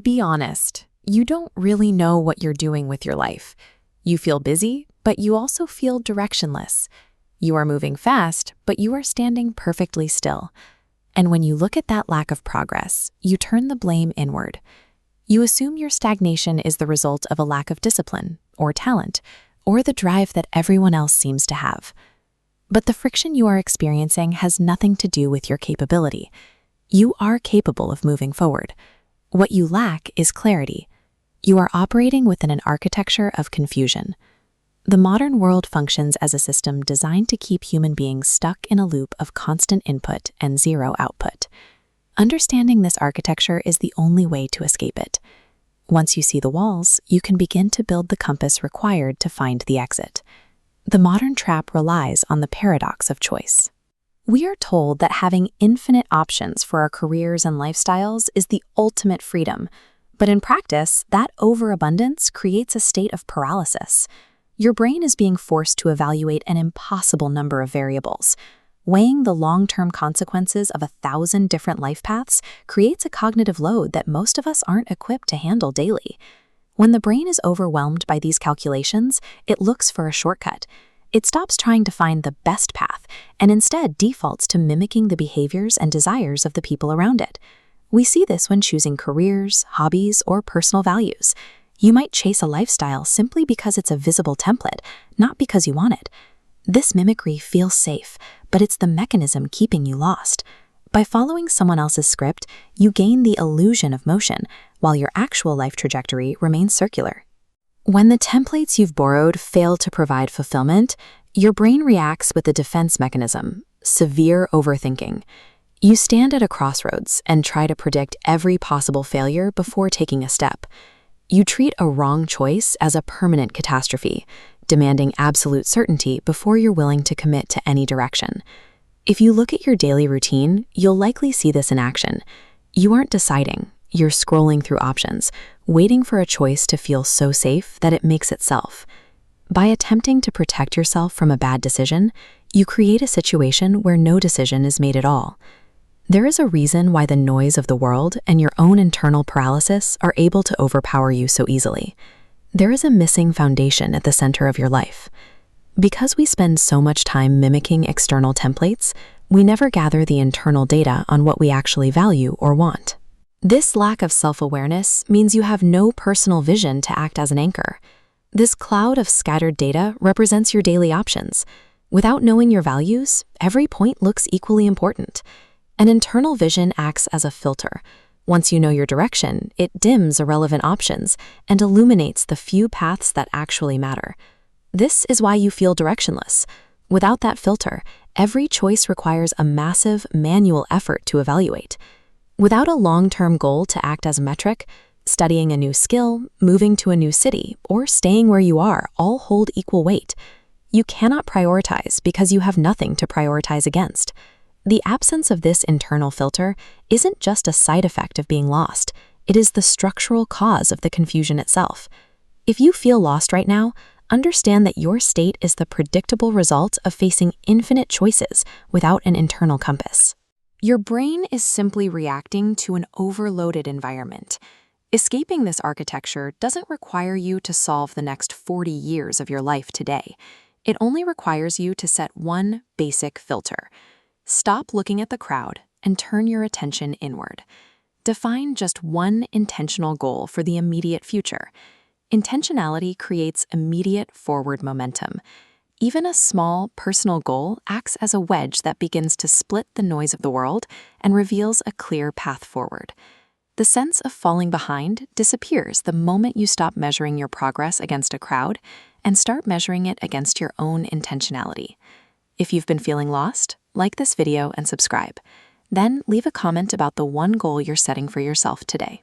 Be honest, you don't really know what you're doing with your life. You feel busy, but you also feel directionless. You are moving fast, but you are standing perfectly still. And when you look at that lack of progress, you turn the blame inward. You assume your stagnation is the result of a lack of discipline, or talent, or the drive that everyone else seems to have. But the friction you are experiencing has nothing to do with your capability. You are capable of moving forward. What you lack is clarity. You are operating within an architecture of confusion. The modern world functions as a system designed to keep human beings stuck in a loop of constant input and zero output. Understanding this architecture is the only way to escape it. Once you see the walls, you can begin to build the compass required to find the exit. The modern trap relies on the paradox of choice. We are told that having infinite options for our careers and lifestyles is the ultimate freedom, but in practice, that overabundance creates a state of paralysis. Your brain is being forced to evaluate an impossible number of variables. Weighing the long-term consequences of 1,000 different life paths creates a cognitive load that most of us aren't equipped to handle daily. When the brain is overwhelmed by these calculations, it looks for a shortcut. It stops trying to find the best path and instead defaults to mimicking the behaviors and desires of the people around it. We see this when choosing careers, hobbies, or personal values. You might chase a lifestyle simply because it's a visible template, not because you want it. This mimicry feels safe, but it's the mechanism keeping you lost. By following someone else's script, you gain the illusion of motion, while your actual life trajectory remains circular. When the templates you've borrowed fail to provide fulfillment, your brain reacts with a defense mechanism, severe overthinking. You stand at a crossroads and try to predict every possible failure before taking a step. You treat a wrong choice as a permanent catastrophe, demanding absolute certainty before you're willing to commit to any direction. If you look at your daily routine, you'll likely see this in action. You aren't deciding, you're scrolling through options, waiting for a choice to feel so safe that it makes itself. By attempting to protect yourself from a bad decision, you create a situation where no decision is made at all. There is a reason why the noise of the world and your own internal paralysis are able to overpower you so easily. There is a missing foundation at the center of your life. Because we spend so much time mimicking external templates, we never gather the internal data on what we actually value or want. This lack of self-awareness means you have no personal vision to act as an anchor. This cloud of scattered data represents your daily options. Without knowing your values, every point looks equally important. An internal vision acts as a filter. Once you know your direction, it dims irrelevant options and illuminates the few paths that actually matter. This is why you feel directionless. Without that filter, every choice requires a massive manual effort to evaluate. Without a long-term goal to act as a metric, studying a new skill, moving to a new city, or staying where you are all hold equal weight. You cannot prioritize because you have nothing to prioritize against. The absence of this internal filter isn't just a side effect of being lost, it is the structural cause of the confusion itself. If you feel lost right now, understand that your state is the predictable result of facing infinite choices without an internal compass. Your brain is simply reacting to an overloaded environment. Escaping this architecture doesn't require you to solve the next 40 years of your life today. It only requires you to set one basic filter. Stop looking at the crowd and turn your attention inward. Define just one intentional goal for the immediate future. Intentionality creates immediate forward momentum. Even a small, personal goal acts as a wedge that begins to split the noise of the world and reveals a clear path forward. The sense of falling behind disappears the moment you stop measuring your progress against a crowd and start measuring it against your own intentionality. If you've been feeling lost, like this video and subscribe. Then leave a comment about the one goal you're setting for yourself today.